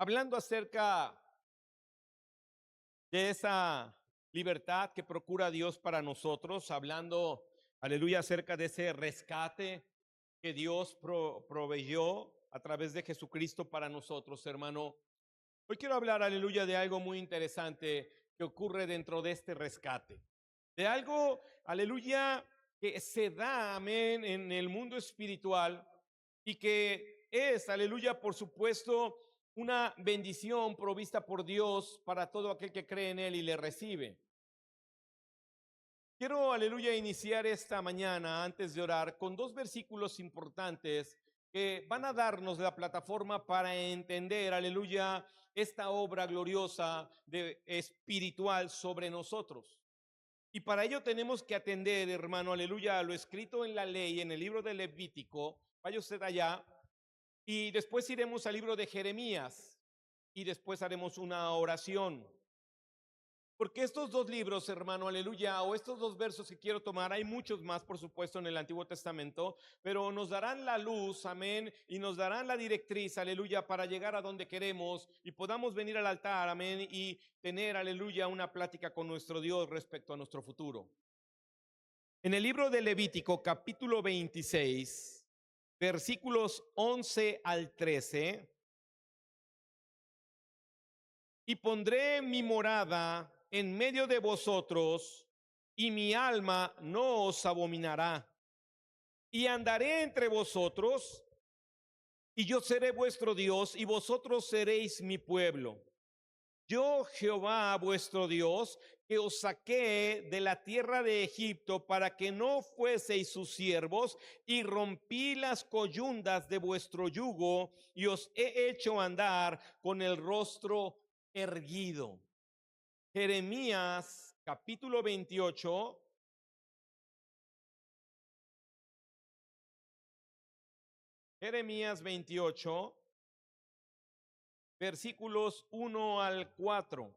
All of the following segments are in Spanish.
hablando acerca de esa libertad que procura Dios para nosotros, hablando, aleluya, acerca de ese rescate que Dios proveyó a través de Jesucristo para nosotros, hermano. Hoy quiero hablar, aleluya, de algo muy interesante que ocurre dentro de este rescate. De algo, aleluya, que se da, amén, en el mundo espiritual y que es, aleluya, por supuesto, una bendición provista por Dios para todo aquel que cree en Él y le recibe. Quiero, aleluya, iniciar esta mañana antes de orar con dos versículos importantes que van a darnos la plataforma para entender, aleluya, esta obra gloriosa espiritual sobre nosotros. Y para ello tenemos que atender, hermano, aleluya, a lo escrito en la ley, en el libro de Levítico. Vaya usted allá. Y después iremos al libro de Jeremías. Y después haremos una oración. Porque estos dos libros, hermano, aleluya, o estos dos versos que quiero tomar, hay muchos más, por supuesto, en el Antiguo Testamento, pero nos darán la luz, amén, y nos darán la directriz, aleluya, para llegar a donde queremos y podamos venir al altar, amén, y tener, aleluya, una plática con nuestro Dios respecto a nuestro futuro. En el libro de Levítico, capítulo 26, versículos 11 al 13, y pondré mi morada en medio de vosotros, y mi alma no os abominará. Y andaré entre vosotros, y yo seré vuestro Dios, y vosotros seréis mi pueblo. Yo, Jehová, vuestro Dios, que os saqué de la tierra de Egipto para que no fueseis sus siervos, y rompí las coyundas de vuestro yugo, y os he hecho andar con el rostro erguido. Jeremías capítulo 28. Jeremías 28, versículos 1 al 4.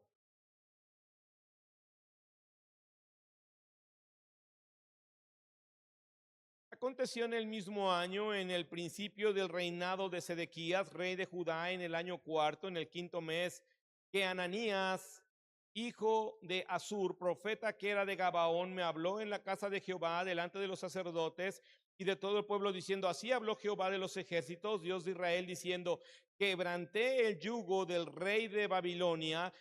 Aconteció en el mismo año, en el principio del reinado de Sedequías, rey de Judá, en el año cuarto, en el quinto mes, que Ananías, hijo de Azur, profeta que era de Gabaón, me habló en la casa de Jehová delante de los sacerdotes y de todo el pueblo, diciendo: así habló Jehová de los ejércitos, Dios de Israel, diciendo: quebranté el yugo del rey de Babilonia,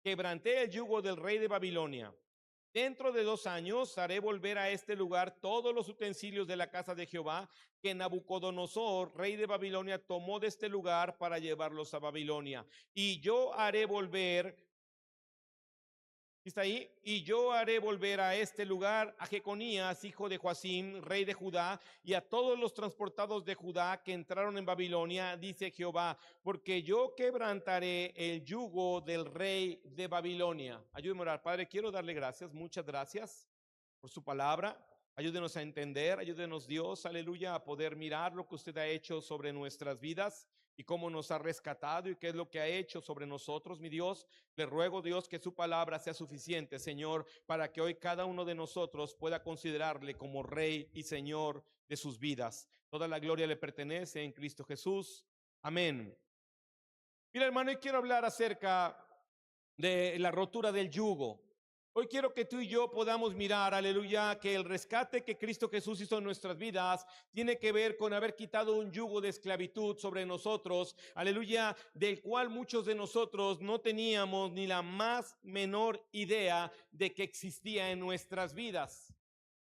quebranté el yugo del rey de Babilonia. Dentro de 2 años haré volver a este lugar todos los utensilios de la casa de Jehová que Nabucodonosor, rey de Babilonia, tomó de este lugar para llevarlos a Babilonia. Y yo haré volver, ¿está ahí? Y yo haré volver a este lugar a Jeconías, hijo de Joacim, rey de Judá, y a todos los transportados de Judá que entraron en Babilonia, dice Jehová, porque yo quebrantaré el yugo del rey de Babilonia. Ayúdeme a orar. Padre, quiero darle gracias, muchas gracias por su palabra. Ayúdenos a entender, ayúdenos Dios, aleluya, a poder mirar lo que usted ha hecho sobre nuestras vidas y cómo nos ha rescatado y qué es lo que ha hecho sobre nosotros, mi Dios. Le ruego, Dios, que su palabra sea suficiente, Señor, para que hoy cada uno de nosotros pueda considerarle como Rey y Señor de sus vidas. Toda la gloria le pertenece en Cristo Jesús. Amén. Mira, hermano, hoy quiero hablar acerca de la rotura del yugo. Hoy quiero que tú y yo podamos mirar, aleluya, que el rescate que Cristo Jesús hizo en nuestras vidas tiene que ver con haber quitado un yugo de esclavitud sobre nosotros, aleluya, del cual muchos de nosotros no teníamos ni la más menor idea de que existía en nuestras vidas.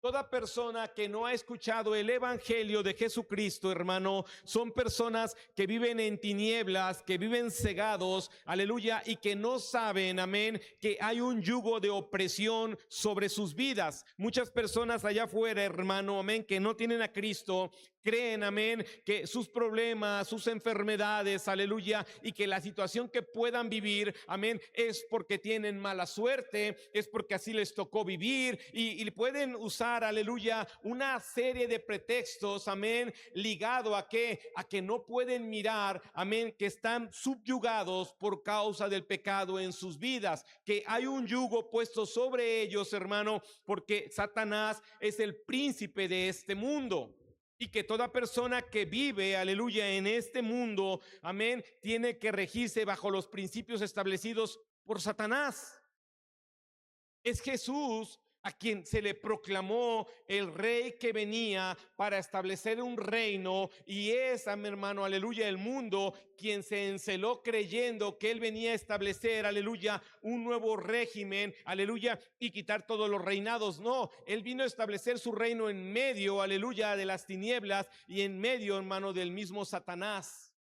Toda persona que no ha escuchado el evangelio de Jesucristo, hermano, son personas que viven en tinieblas, que viven cegados, aleluya, y que no saben, amén, que hay un yugo de opresión sobre sus vidas. Muchas personas allá afuera, hermano, amén, que no tienen a Cristo, creen, amén, que sus problemas, sus enfermedades, aleluya, y que la situación que puedan vivir, amén, es porque tienen mala suerte, es porque así les tocó vivir, y pueden usar, aleluya, una serie de pretextos, amén, ligado a que no pueden mirar, amén, que están subyugados por causa del pecado en sus vidas, que hay un yugo puesto sobre ellos, hermano, porque Satanás es el príncipe de este mundo. Y que toda persona que vive, aleluya, en este mundo, amén, tiene que regirse bajo los principios establecidos por Satanás. Es Jesús a quien se le proclamó el rey que venía para establecer un reino, y es, mi hermano, aleluya, el mundo quien se enceló creyendo que él venía a establecer, aleluya, un nuevo régimen, aleluya, y quitar todos los reinados. No, él vino a establecer su reino en medio, aleluya, de las tinieblas y en medio, hermano, del mismo Satanás.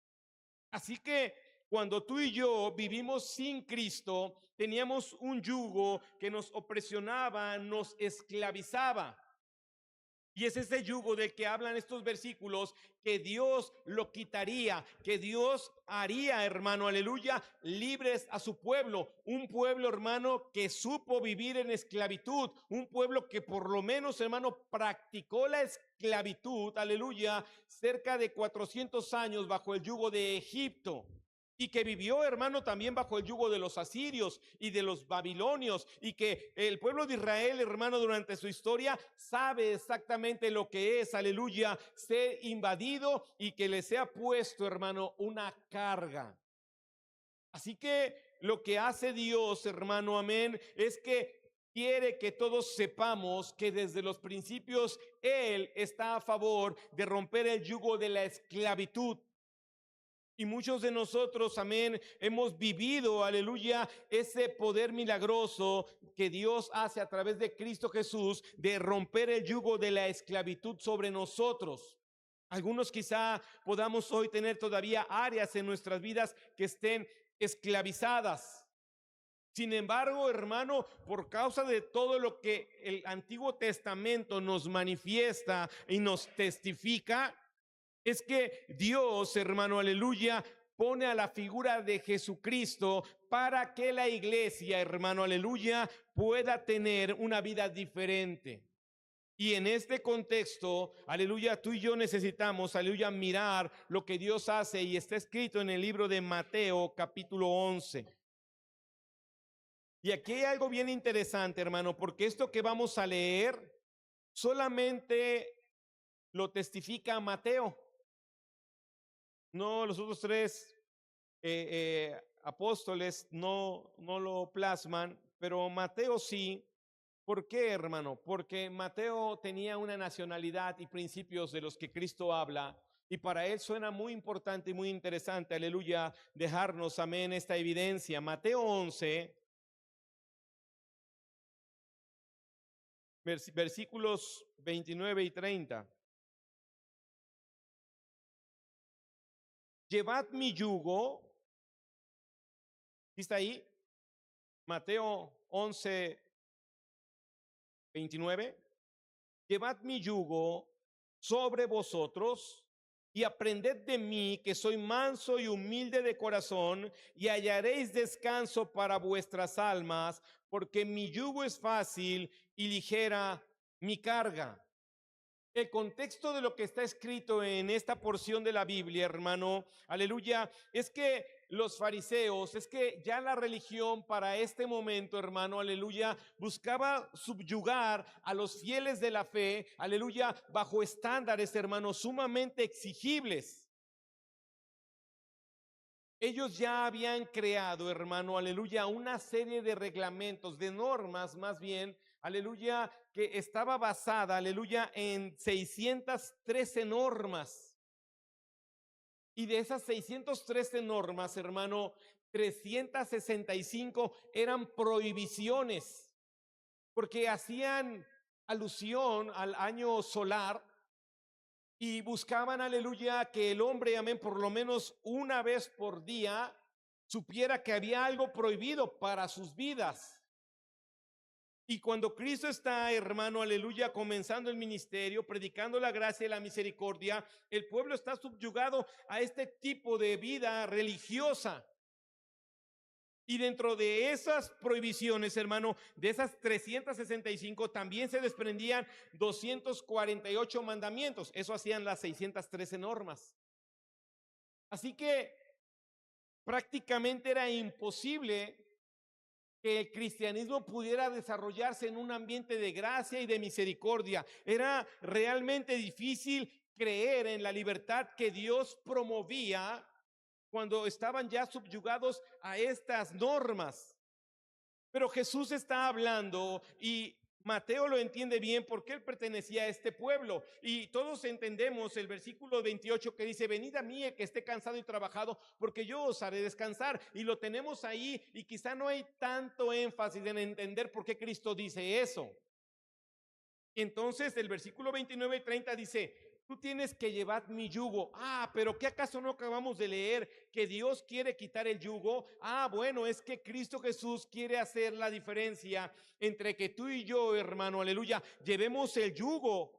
Así que cuando tú y yo vivimos sin Cristo, teníamos un yugo que nos opresionaba, nos esclavizaba. Y es ese yugo del que hablan estos versículos, que Dios lo quitaría, que Dios haría, hermano, aleluya, libres a su pueblo. Un pueblo, hermano, que supo vivir en esclavitud. Un pueblo que por lo menos, hermano, practicó la esclavitud, aleluya, cerca de 400 años bajo el yugo de Egipto. Y que vivió, hermano, también bajo el yugo de los asirios y de los babilonios, y que el pueblo de Israel, hermano, durante su historia sabe exactamente lo que es, aleluya, ser invadido y que le sea puesto, hermano, una carga. Así que lo que hace Dios, hermano, amén, es que quiere que todos sepamos que desde los principios Él está a favor de romper el yugo de la esclavitud. Y muchos de nosotros, amén, hemos vivido, aleluya, ese poder milagroso que Dios hace a través de Cristo Jesús, de romper el yugo de la esclavitud sobre nosotros. Algunos quizá podamos hoy tener todavía áreas en nuestras vidas que estén esclavizadas. Sin embargo, hermano, por causa de todo lo que el Antiguo Testamento nos manifiesta y nos testifica, es que Dios, hermano, aleluya, pone a la figura de Jesucristo para que la iglesia, hermano, aleluya, pueda tener una vida diferente. Y en este contexto, aleluya, tú y yo necesitamos, aleluya, mirar lo que Dios hace, y está escrito en el libro de Mateo, capítulo 11. Y aquí hay algo bien interesante, hermano, porque esto que vamos a leer solamente lo testifica Mateo. No, los otros tres apóstoles no lo plasman, pero Mateo sí. ¿Por qué, hermano? Porque Mateo tenía una nacionalidad y principios de los que Cristo habla, y para él suena muy importante y muy interesante, aleluya, dejarnos, amén, esta evidencia. Mateo 11, versículos 29 y 30. Llevad mi yugo. ¿Está ahí? Mateo 11, 29. Llevad mi yugo sobre vosotros y aprended de mí, que soy manso y humilde de corazón, y hallaréis descanso para vuestras almas, porque mi yugo es fácil y ligera mi carga. El contexto de lo que está escrito en esta porción de la Biblia, hermano, aleluya, es que los fariseos, es que ya la religión para este momento, hermano, aleluya, buscaba subyugar a los fieles de la fe, aleluya, bajo estándares, hermano, sumamente exigibles. Ellos ya habían creado, hermano, aleluya, una serie de reglamentos, de normas más bien, aleluya, que estaba basada, aleluya, en 613 normas. Y de esas 613 normas, hermano, 365 eran prohibiciones, porque hacían alusión al año solar y buscaban, aleluya, que el hombre, amén, por lo menos una vez por día supiera que había algo prohibido para sus vidas. Y cuando Cristo está, hermano, aleluya, comenzando el ministerio, predicando la gracia y la misericordia, el pueblo está subyugado a este tipo de vida religiosa. Y dentro de esas prohibiciones, hermano, de esas 365, también se desprendían 248 mandamientos. Eso hacían las 613 normas. Así que prácticamente era imposible que el cristianismo pudiera desarrollarse en un ambiente de gracia y de misericordia. Era realmente difícil creer en la libertad que Dios promovía cuando estaban ya subyugados a estas normas. Pero Jesús está hablando y Mateo lo entiende bien porque él pertenecía a este pueblo. Y todos entendemos el versículo 28 que dice: venid a mí el que esté cansado y trabajado, porque yo os haré descansar. Y lo tenemos ahí y quizá no hay tanto énfasis en entender por qué Cristo dice eso. Entonces el versículo 29 y 30 dice: tú tienes que llevar mi yugo. Pero ¿qué acaso no acabamos de leer que Dios quiere quitar el yugo? Bueno, es que Cristo Jesús quiere hacer la diferencia entre que tú y yo, hermano, aleluya, llevemos el yugo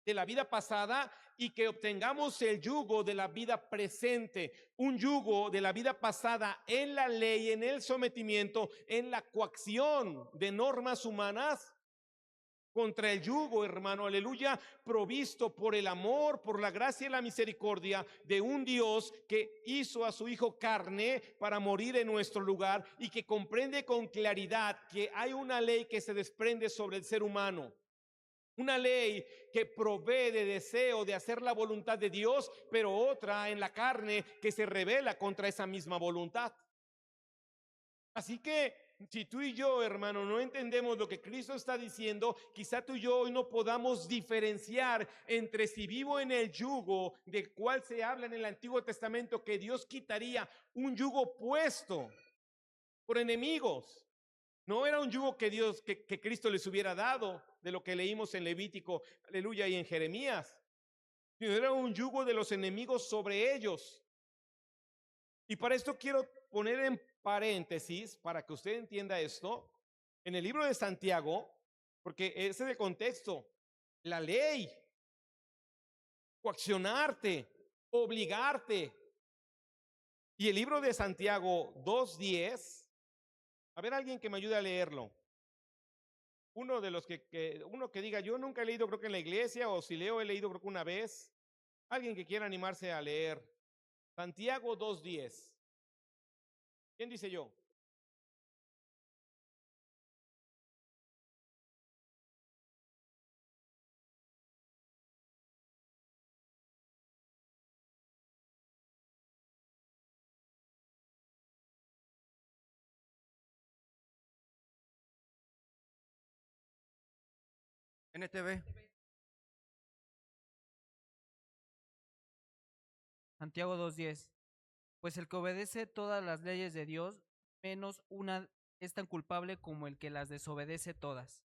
de la vida pasada y que obtengamos el yugo de la vida presente, un yugo de la vida pasada en la ley, en el sometimiento, en la coacción de normas humanas, contra el yugo, hermano, aleluya, provisto por el amor, por la gracia y la misericordia de un Dios que hizo a su Hijo carne para morir en nuestro lugar y que comprende con claridad que hay una ley que se desprende sobre el ser humano. Una ley que provee de deseo de hacer la voluntad de Dios, pero otra en la carne que se rebela contra esa misma voluntad. Así que si tú y yo, hermano, no entendemos lo que Cristo está diciendo, quizá tú y yo hoy no podamos diferenciar entre si vivo en el yugo del cual se habla en el Antiguo Testamento, que Dios quitaría un yugo puesto por enemigos. No era un yugo que que Cristo les hubiera dado, de lo que leímos en Levítico, aleluya, y en Jeremías, sino era un yugo de los enemigos sobre ellos. Y para esto quiero poner en paréntesis, para que usted entienda esto, en el libro de Santiago, porque ese es el contexto, la ley, coaccionarte, obligarte. Y el libro de Santiago 2:10, a ver, alguien que me ayude a leerlo. Uno de los uno que diga: yo nunca he leído, creo que en la iglesia, o si leo he leído creo que una vez. Alguien que quiera animarse a leer Santiago 2:10. ¿Quién dice yo? NTV. Santiago 2:10. Pues el que obedece todas las leyes de Dios, menos una, es tan culpable como el que las desobedece todas.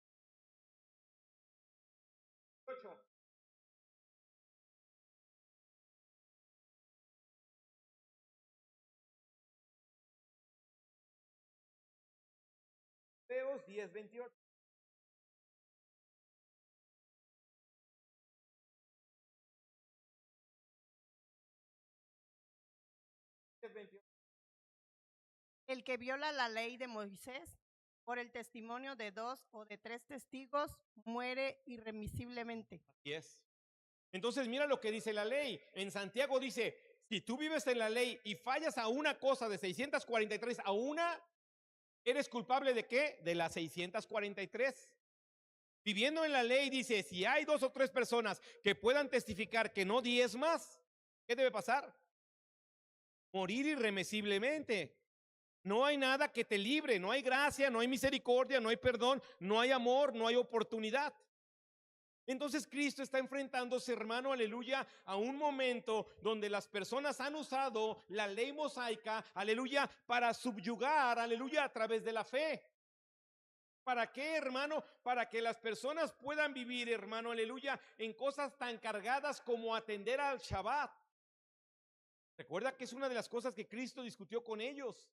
Mateos 10:28. El que viola la ley de Moisés por el testimonio de 2 o de 3 testigos muere irremisiblemente. Así es. Entonces mira lo que dice la ley. En Santiago dice: si tú vives en la ley y fallas a una cosa de 643, a una, ¿eres culpable de qué? De las 643. Viviendo en la ley dice: si hay 2 o 3 personas que puedan testificar que no diezmas, ¿qué debe pasar? Morir irremisiblemente. No hay nada que te libre, no hay gracia, no hay misericordia, no hay perdón, no hay amor, no hay oportunidad. Entonces Cristo está enfrentándose, hermano, aleluya, a un momento donde las personas han usado la ley mosaica, aleluya, para subyugar, aleluya, a través de la fe. ¿Para qué, hermano? Para que las personas puedan vivir, hermano, aleluya, en cosas tan cargadas como atender al Shabbat. Recuerda que es una de las cosas que Cristo discutió con ellos.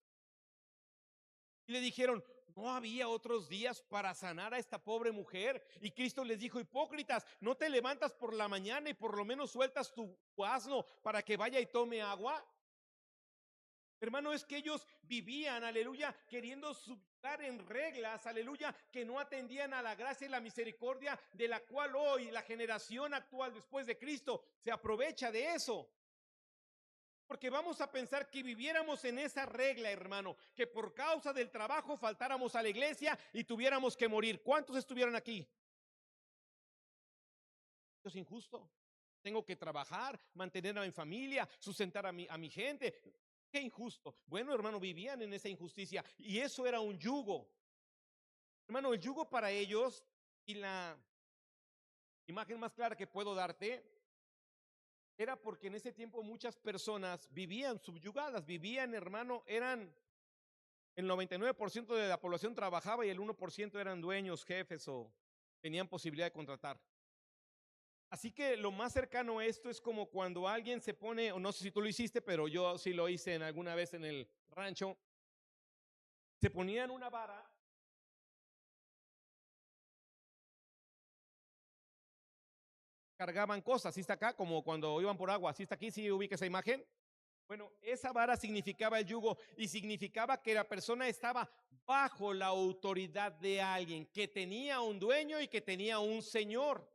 Y le dijeron: ¿no había otros días para sanar a esta pobre mujer? Y Cristo les dijo: hipócritas, ¿no te levantas por la mañana y por lo menos sueltas tu asno para que vaya y tome agua? Hermano, es que ellos vivían, aleluya, queriendo subir en reglas, aleluya, que no atendían a la gracia y la misericordia, de la cual hoy la generación actual después de Cristo se aprovecha de eso. Porque vamos a pensar que viviéramos en esa regla, hermano, que por causa del trabajo faltáramos a la iglesia y tuviéramos que morir. ¿Cuántos estuvieron aquí? Esto es injusto. tengo que trabajar, mantener a mi familia, sustentar a mi gente. Qué injusto. Bueno, hermano, vivían en esa injusticia y eso era un yugo. Hermano, el yugo para ellos, y la imagen más clara que puedo darte, era porque en ese tiempo muchas personas vivían subyugadas, vivían, hermano, eran el 99% de la población trabajaba y el 1% eran dueños, jefes o tenían posibilidad de contratar. Así que lo más cercano a esto es como cuando alguien se pone, o no sé si tú lo hiciste, pero yo sí lo hice en alguna vez en el rancho, se ponían una vara cargaban cosas, así está acá, como cuando iban por agua, así está aquí, si ubica esa imagen. Bueno, esa vara significaba el yugo y significaba que la persona estaba bajo la autoridad de alguien, que tenía un dueño y que tenía un señor.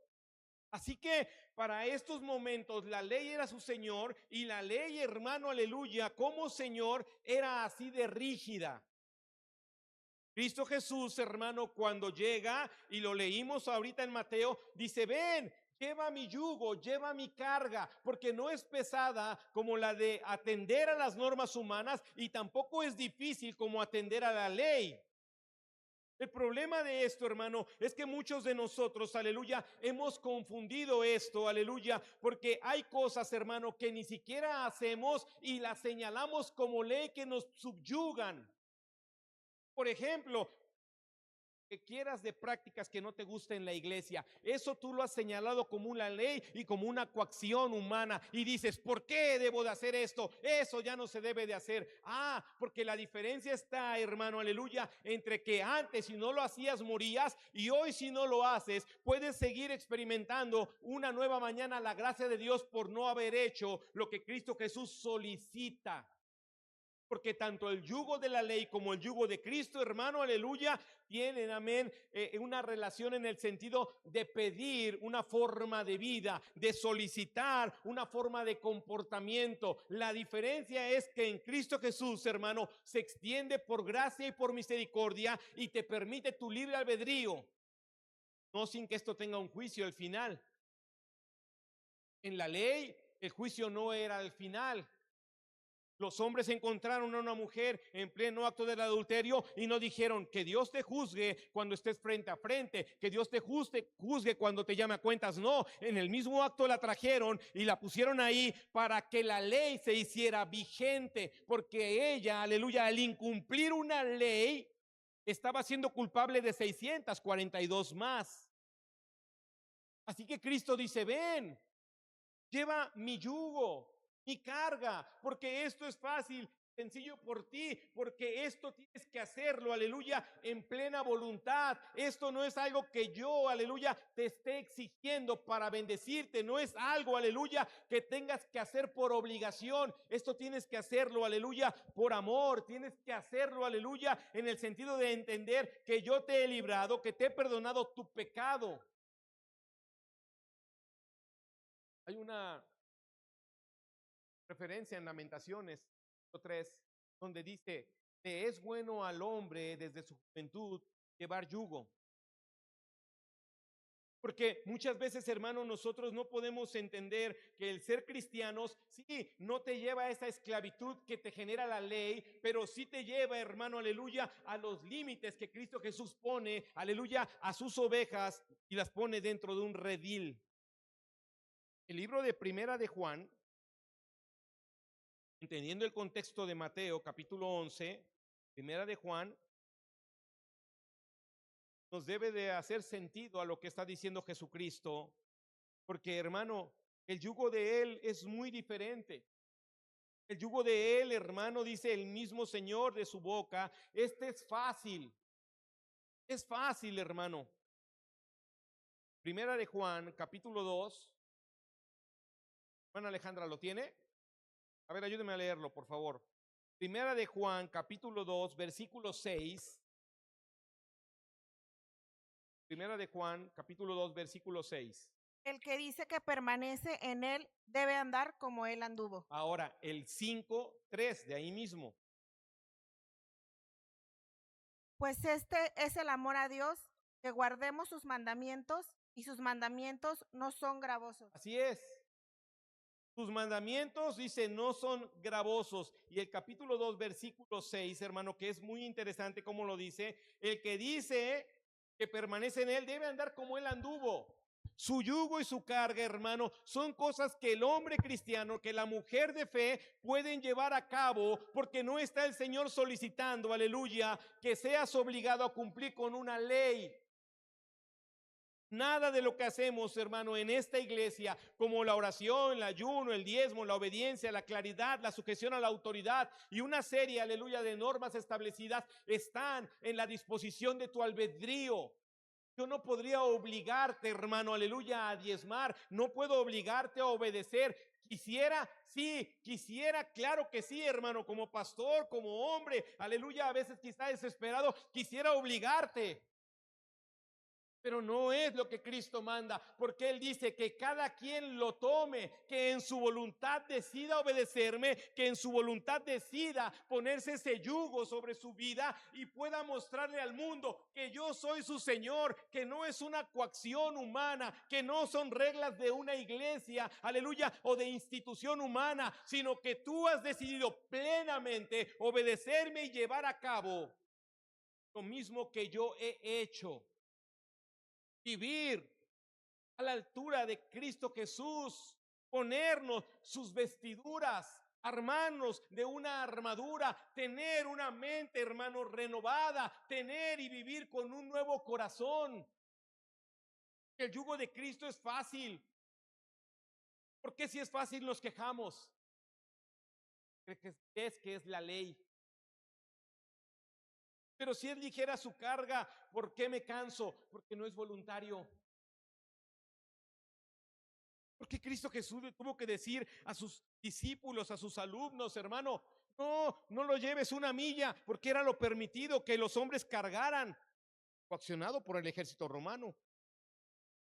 Así que para estos momentos la ley era su señor y la ley, hermano, aleluya, como señor era así de rígida. Cristo Jesús, hermano, cuando llega, y lo leímos ahorita en Mateo, dice, ven, lleva mi yugo, lleva mi carga, porque no es pesada como la de atender a las normas humanas y tampoco es difícil como atender a la ley. El problema de esto, hermano, es que muchos de nosotros, aleluya, hemos confundido esto, aleluya, porque hay cosas, hermano, que ni siquiera hacemos y las señalamos como ley que nos subyugan. Por ejemplo, que quieras de prácticas que no te gusten en la iglesia, eso tú lo has señalado como una ley y como una coacción humana y dices, ¿por qué debo de hacer esto? Eso ya no se debe de hacer. Porque la diferencia está, hermano, aleluya, entre que antes si no lo hacías morías y hoy si no lo haces puedes seguir experimentando una nueva mañana la gracia de Dios por no haber hecho lo que Cristo Jesús solicita. Porque tanto el yugo de la ley como el yugo de Cristo, hermano, aleluya, tienen, amén, una relación en el sentido de pedir una forma de vida, de solicitar una forma de comportamiento. La diferencia es que en Cristo Jesús, hermano, se extiende por gracia y por misericordia y te permite tu libre albedrío, no sin que esto tenga un juicio al final. En la ley, el juicio no era al final. Los hombres encontraron a una mujer en pleno acto del adulterio y no dijeron que Dios te juzgue cuando estés frente a frente, que Dios te juzgue cuando te llame a cuentas. No, en el mismo acto la trajeron y la pusieron ahí para que la ley se hiciera vigente, porque ella, aleluya, al incumplir una ley, estaba siendo culpable de 642 más. Así que Cristo dice, ven, lleva mi yugo, mi carga, porque esto es fácil, sencillo por ti, porque esto tienes que hacerlo, aleluya, en plena voluntad. Esto no es algo que yo, aleluya, te esté exigiendo para bendecirte, no es algo, aleluya, que tengas que hacer por obligación. Esto tienes que hacerlo, aleluya, por amor, tienes que hacerlo, aleluya, en el sentido de entender que yo te he librado, que te he perdonado tu pecado. Hay una referencia en Lamentaciones 3, donde dice, te es bueno al hombre desde su juventud llevar yugo. Porque muchas veces, hermano, nosotros no podemos entender que el ser cristianos, sí, no te lleva a esa esclavitud que te genera la ley, pero sí te lleva, hermano, aleluya, a los límites que Cristo Jesús pone, aleluya, a sus ovejas y las pone dentro de un redil. El libro de Primera de Juan, entendiendo el contexto de Mateo capítulo 11, Primera de Juan, nos debe de hacer sentido a lo que está diciendo Jesucristo, porque, hermano, el yugo de Él es muy diferente. El yugo de Él, hermano, dice el mismo Señor de su boca, este es fácil, hermano. Primera de Juan capítulo 2, Juan Alejandra, ¿lo tiene? A ver, ayúdeme a leerlo, por favor. Primera de Juan, capítulo 2, versículo 6. Primera de Juan, capítulo 2, versículo 6. El que dice que permanece en él debe andar como él anduvo. Ahora, el 5:3 de ahí mismo. Pues este es el amor a Dios, que guardemos sus mandamientos, y sus mandamientos no son gravosos. Así es. Tus mandamientos, dice, no son gravosos. Y el capítulo 2, versículo 6, hermano, que es muy interesante como lo dice. El que dice que permanece en él debe andar como él anduvo. Su yugo y su carga, hermano, son cosas que el hombre cristiano, que la mujer de fe pueden llevar a cabo, porque no está el Señor solicitando, aleluya, que seas obligado a cumplir con una ley. Nada de lo que hacemos, hermano, en esta iglesia, como la oración, el ayuno, el diezmo, la obediencia, la claridad, la sujeción a la autoridad y una serie, aleluya, de normas establecidas, están en la disposición de tu albedrío. Yo no podría obligarte, hermano, aleluya, a diezmar. No puedo obligarte a obedecer. Quisiera, sí, quisiera, claro que sí, hermano, como pastor, como hombre, aleluya, a veces quizá desesperado, quisiera obligarte. Pero no es lo que Cristo manda, porque Él dice que cada quien lo tome, que en su voluntad decida obedecerme, que en su voluntad decida ponerse ese yugo sobre su vida y pueda mostrarle al mundo que yo soy su Señor, que no es una coacción humana, que no son reglas de una iglesia, aleluya, o de institución humana, sino que tú has decidido plenamente obedecerme y llevar a cabo lo mismo que yo he hecho. Vivir a la altura de Cristo Jesús, ponernos sus vestiduras, armarnos de una armadura, tener una mente, hermano, renovada, tener y vivir con un nuevo corazón. El yugo de Cristo es fácil. ¿Por qué si es fácil nos quejamos? Es que es la ley. Pero si es ligera su carga, ¿por qué me canso? Porque no es voluntario. Porque Cristo Jesús le tuvo que decir a sus discípulos, a sus alumnos, hermano, no lo lleves una milla, porque era lo permitido que los hombres cargaran, coaccionado por el ejército romano.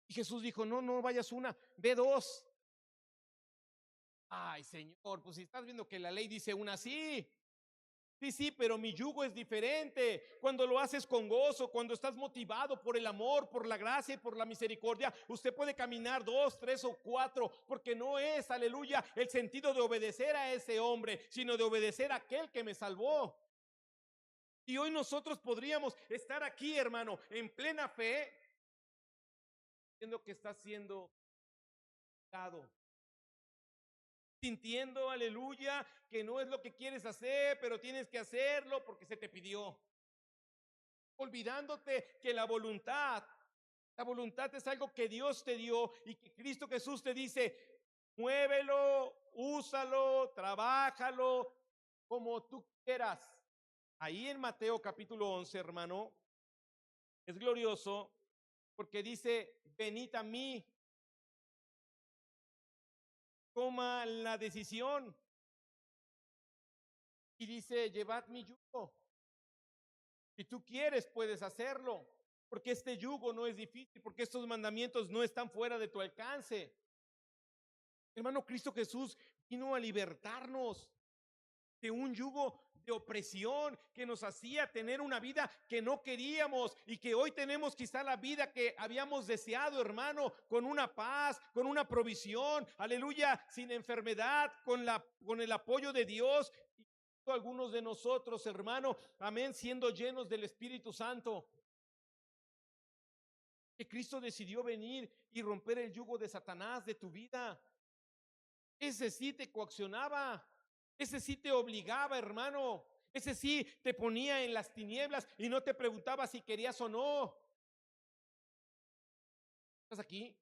Y Jesús dijo, no vayas una, ve dos. Ay, Señor, pues si estás viendo que la ley dice una, sí. Sí, pero mi yugo es diferente. Cuando lo haces con gozo, cuando estás motivado por el amor, por la gracia y por la misericordia, usted puede caminar 2, 3 o 4, porque no es, aleluya, el sentido de obedecer a ese hombre, sino de obedecer a aquel que me salvó. Y hoy nosotros podríamos estar aquí, hermano, en plena fe, viendo que está siendo dado, sintiendo, aleluya, que no es lo que quieres hacer, pero tienes que hacerlo porque se te pidió. Olvidándote que la voluntad es algo que Dios te dio y que Cristo Jesús te dice, muévelo, úsalo, trabájalo como tú quieras. Ahí en Mateo capítulo 11, hermano, es glorioso porque dice, venid a mí. Toma la decisión y dice, llevad mi yugo. Si tú quieres, puedes hacerlo, porque este yugo no es difícil, porque estos mandamientos no están fuera de tu alcance. Hermano, Cristo Jesús vino a libertarnos de un yugo de opresión que nos hacía tener una vida que no queríamos y que hoy tenemos quizá la vida que habíamos deseado, hermano, con una paz, con una provisión, aleluya, sin enfermedad, con el apoyo de Dios. Y algunos de nosotros, hermano, amén, siendo llenos del Espíritu Santo. Que Cristo decidió venir y romper el yugo de Satanás de tu vida. Ese sí te coaccionaba. Ese sí te obligaba, hermano. Ese sí te ponía en las tinieblas y no te preguntaba si querías o no. ¿Estás aquí?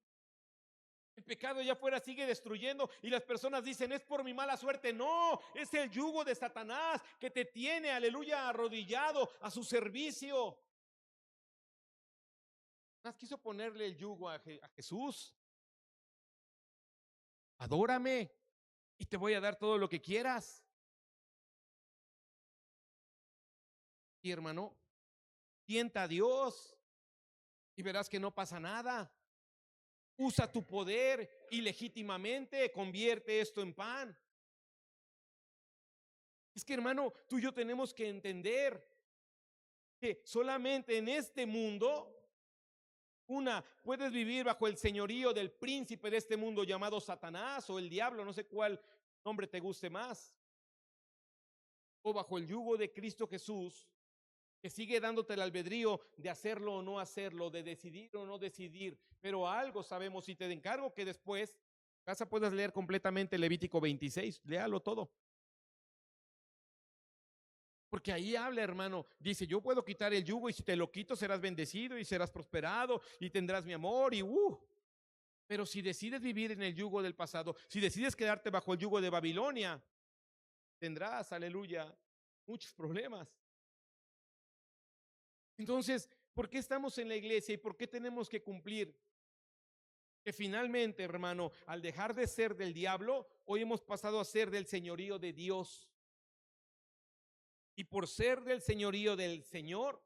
El pecado ya fuera sigue destruyendo y las personas dicen, es por mi mala suerte. No, es el yugo de Satanás que te tiene, aleluya, arrodillado a su servicio. Satanás quiso ponerle el yugo a Jesús. Adórame y te voy a dar todo lo que quieras. Y hermano, tienta a Dios y verás que no pasa nada. Usa tu poder y legítimamente convierte esto en pan. Es que, hermano, tú y yo tenemos que entender que solamente en este mundo Una, puedes vivir bajo el señorío del príncipe de este mundo llamado Satanás o el diablo, no sé cuál nombre te guste más. O bajo el yugo de Cristo Jesús, que sigue dándote el albedrío de hacerlo o no hacerlo, de decidir o no decidir. Pero algo sabemos, y te encargo que después en casa puedas leer completamente Levítico 26, léalo todo. Porque ahí habla, hermano, dice, yo puedo quitar el yugo y si te lo quito serás bendecido y serás prosperado y tendrás mi amor y Pero si decides vivir en el yugo del pasado, si decides quedarte bajo el yugo de Babilonia, tendrás, aleluya, muchos problemas. Entonces, ¿por qué estamos en la iglesia y por qué tenemos que cumplir? Que finalmente, hermano, al dejar de ser del diablo, hoy hemos pasado a ser del señorío de Dios. Y por ser del señorío del Señor,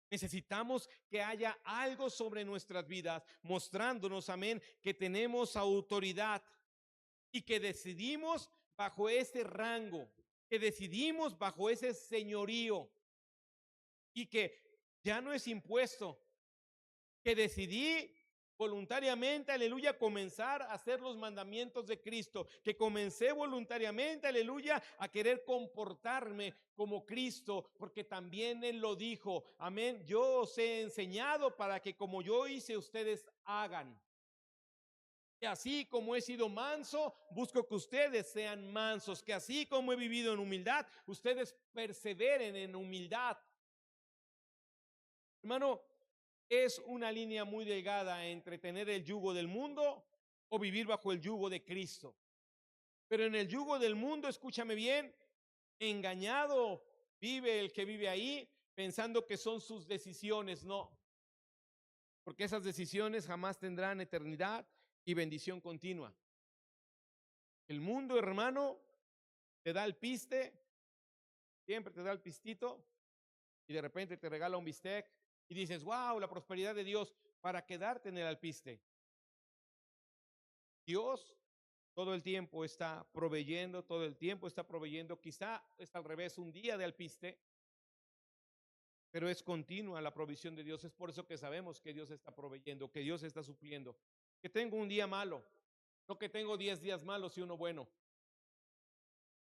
necesitamos que haya algo sobre nuestras vidas, mostrándonos, amén, que tenemos autoridad y que decidimos bajo ese rango, que decidimos bajo ese señorío y que ya no es impuesto, que decidí voluntariamente, aleluya, comenzar a hacer los mandamientos de Cristo, que comencé voluntariamente, aleluya, a querer comportarme como Cristo, porque también Él lo dijo, amén, yo os he enseñado para que como yo hice, ustedes hagan. Que así como he sido manso, busco que ustedes sean mansos, que así como he vivido en humildad, ustedes perseveren en humildad. Hermano, es una línea muy delgada entre tener el yugo del mundo o vivir bajo el yugo de Cristo. Pero en el yugo del mundo, escúchame bien, engañado vive el que vive ahí pensando que son sus decisiones. No, porque esas decisiones jamás tendrán eternidad y bendición continua. El mundo, hermano, te da el piste, siempre te da el pistito y de repente te regala un bistec y dices, wow, la prosperidad de Dios, para quedarte en el alpiste. Dios todo el tiempo está proveyendo, todo el tiempo está proveyendo. Quizá es al revés, un día de alpiste, pero es continua la provisión de Dios. Es por eso que sabemos que Dios está proveyendo, que Dios está supliendo. Que tengo un día malo, no que tengo 10 días malos y uno bueno.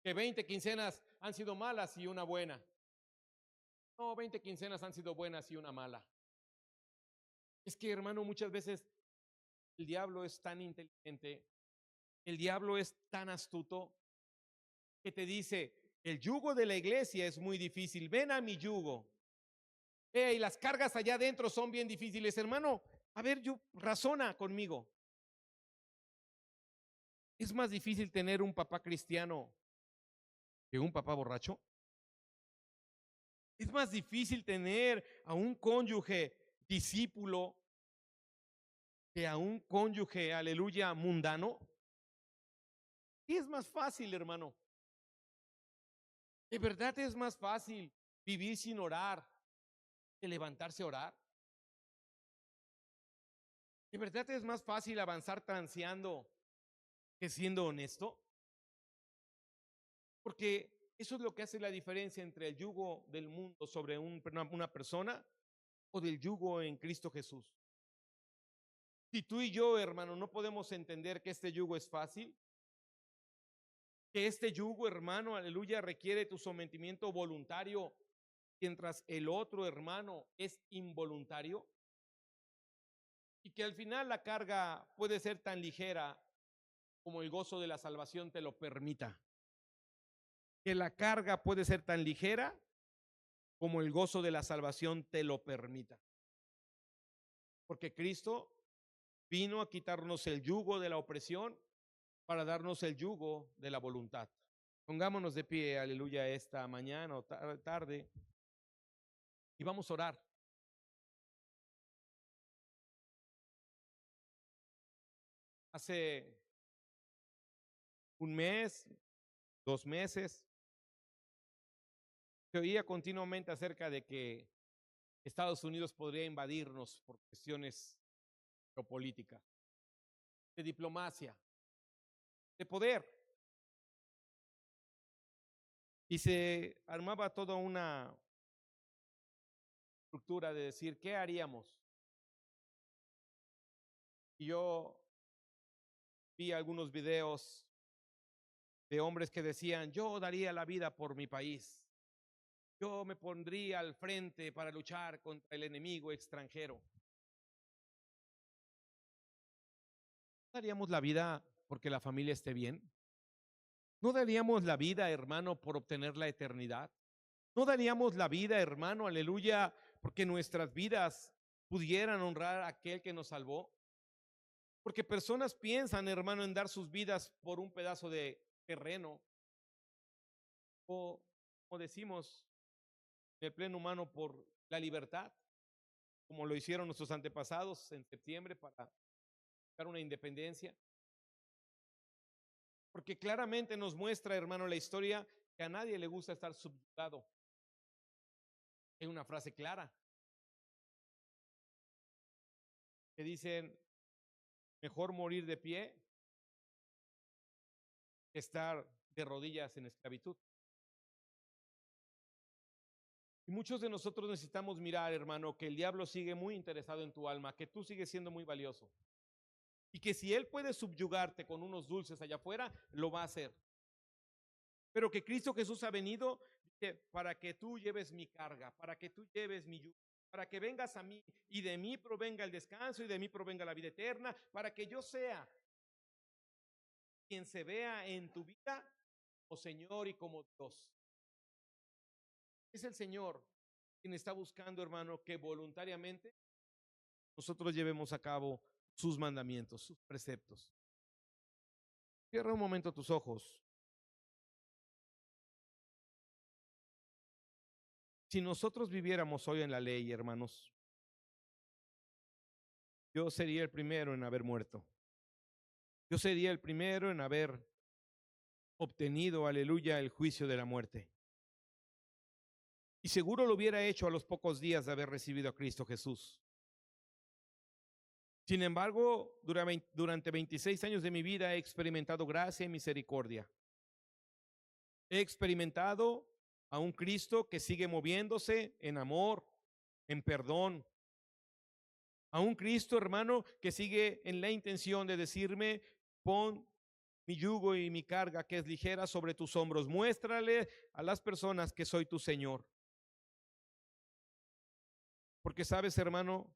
Que 20 quincenas han sido malas y una buena. No, 20 quincenas han sido buenas y una mala. Es que, hermano, muchas veces el diablo es tan inteligente, el diablo es tan astuto que te dice, el yugo de la iglesia es muy difícil, ven a mi yugo. Y las cargas allá adentro son bien difíciles, hermano. A ver, razona conmigo. ¿Es más difícil tener un papá cristiano que un papá borracho? ¿Es más difícil tener a un cónyuge discípulo que a un cónyuge, aleluya, mundano? ¿Qué es más fácil, hermano? ¿De verdad es más fácil vivir sin orar que levantarse a orar? ¿De verdad es más fácil avanzar transeando que siendo honesto? Porque eso es lo que hace la diferencia entre el yugo del mundo sobre una persona o del yugo en Cristo Jesús. Si tú y yo, hermano, no podemos entender que este yugo es fácil, que este yugo, hermano, aleluya, requiere tu sometimiento voluntario, mientras el otro, hermano, es involuntario, y que al final la carga puede ser tan ligera como el gozo de la salvación te lo permita. Que la carga puede ser tan ligera como el gozo de la salvación te lo permita. Porque Cristo vino a quitarnos el yugo de la opresión para darnos el yugo de la voluntad. Pongámonos de pie, aleluya, esta mañana o tarde y vamos a orar. Hace un mes, 2 meses, se oía continuamente acerca de que Estados Unidos podría invadirnos por cuestiones geopolíticas, de diplomacia, de poder. Y se armaba toda una estructura de decir, ¿qué haríamos? Y yo vi algunos videos de hombres que decían: yo daría la vida por mi país, yo me pondría al frente para luchar contra el enemigo extranjero. ¿No daríamos la vida porque la familia esté bien? ¿No daríamos la vida, hermano, por obtener la eternidad? ¿No daríamos la vida, hermano, aleluya, porque nuestras vidas pudieran honrar a aquel que nos salvó? Porque personas piensan, hermano, en dar sus vidas por un pedazo de terreno, o como decimos en el pleno humano, por la libertad, como lo hicieron nuestros antepasados en septiembre para buscar una independencia. Porque claramente nos muestra, hermano, la historia que a nadie le gusta estar subyugado. Es una frase clara que dicen: mejor morir de pie que estar de rodillas en esclavitud. Y muchos de nosotros necesitamos mirar, hermano, que el diablo sigue muy interesado en tu alma, que tú sigues siendo muy valioso. Y que si él puede subyugarte con unos dulces allá afuera, lo va a hacer. Pero que Cristo Jesús ha venido para que tú lleves mi carga, para que tú lleves mi yugo, para que vengas a mí y de mí provenga el descanso y de mí provenga la vida eterna, para que yo sea quien se vea en tu vida como Señor y como Dios. Es el Señor quien está buscando, hermano, que voluntariamente nosotros llevemos a cabo sus mandamientos, sus preceptos. Cierra un momento tus ojos. Si nosotros viviéramos hoy en la ley, hermanos, yo sería el primero en haber muerto. Yo sería el primero en haber obtenido, aleluya, el juicio de la muerte. Y seguro lo hubiera hecho a los pocos días de haber recibido a Cristo Jesús. Sin embargo, durante 26 años de mi vida he experimentado gracia y misericordia. He experimentado a un Cristo que sigue moviéndose en amor, en perdón. A un Cristo, hermano, que sigue en la intención de decirme: pon mi yugo y mi carga, que es ligera, sobre tus hombros. Muéstrale a las personas que soy tu Señor. Porque sabes, hermano,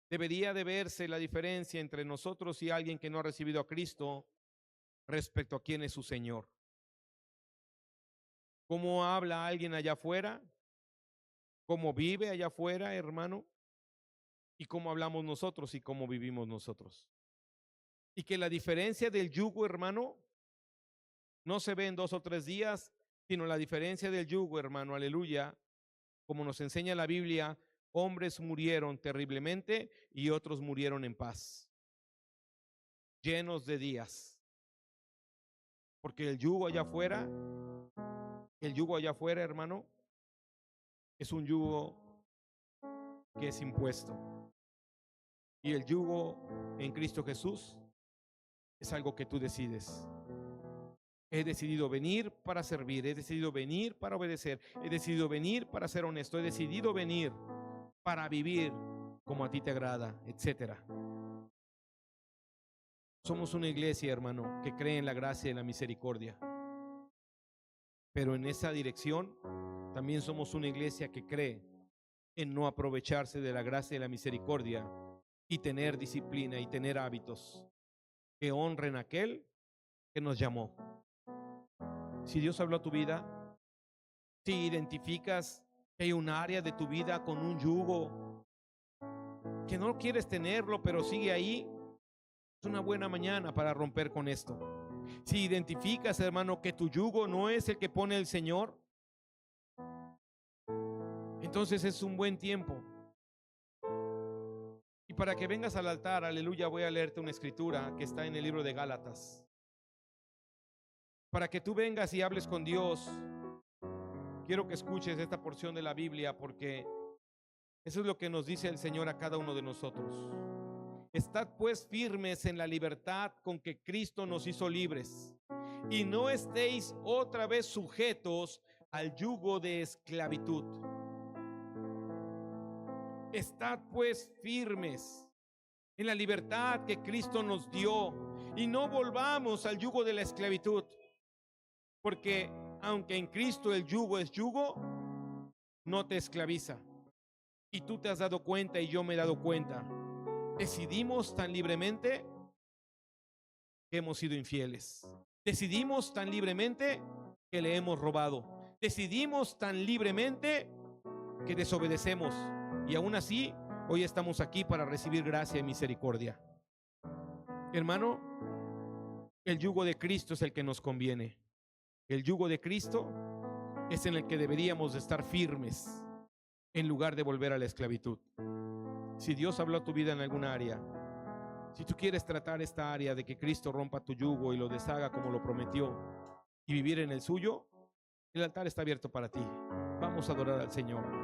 debería de verse la diferencia entre nosotros y alguien que no ha recibido a Cristo respecto a quién es su Señor. ¿Cómo habla alguien allá afuera? ¿Cómo vive allá afuera, hermano? Y cómo hablamos nosotros y cómo vivimos nosotros. Y que la diferencia del yugo, hermano, no se ve en 2 o 3 días, sino la diferencia del yugo, hermano, aleluya, como nos enseña la Biblia, hombres murieron terriblemente y otros murieron en paz, llenos de días. Porque el yugo allá afuera, hermano, es un yugo que es impuesto. Y el yugo en Cristo Jesús es algo que tú decides. He decidido venir para servir, he decidido venir para obedecer, he decidido venir para ser honesto, he decidido venir para vivir como a ti te agrada, etcétera. Somos una iglesia, hermano, que cree en la gracia y la misericordia. Pero en esa dirección también somos una iglesia que cree en no aprovecharse de la gracia y la misericordia y tener disciplina y tener hábitos que honren a aquel que nos llamó. Si Dios habló a tu vida, si identificas que hay un área de tu vida con un yugo que no quieres tenerlo, pero sigue ahí, es una buena mañana para romper con esto. Si identificas, hermano, que tu yugo no es el que pone el Señor, entonces es un buen tiempo. Y para que vengas al altar, aleluya, voy a leerte una escritura que está en el libro de Gálatas. Para que tú vengas y hables con Dios, quiero que escuches esta porción de la Biblia, porque eso es lo que nos dice el Señor a cada uno de nosotros. Estad pues firmes en la libertad con que Cristo nos hizo libres, y no estéis otra vez sujetos al yugo de esclavitud. Estad pues firmes en la libertad que Cristo nos dio y no volvamos al yugo de la esclavitud, porque aunque en Cristo el yugo es yugo, no te esclaviza. Y tú te has dado cuenta y yo me he dado cuenta. Decidimos tan libremente que hemos sido infieles. Decidimos tan libremente que le hemos robado. Decidimos tan libremente que desobedecemos. Y aún así, hoy estamos aquí para recibir gracia y misericordia. Hermano, el yugo de Cristo es el que nos conviene. El yugo de Cristo es en el que deberíamos de estar firmes en lugar de volver a la esclavitud. Si Dios habló a tu vida en alguna área, si tú quieres tratar esta área de que Cristo rompa tu yugo y lo deshaga como lo prometió y vivir en el suyo, el altar está abierto para ti. Vamos a adorar al Señor.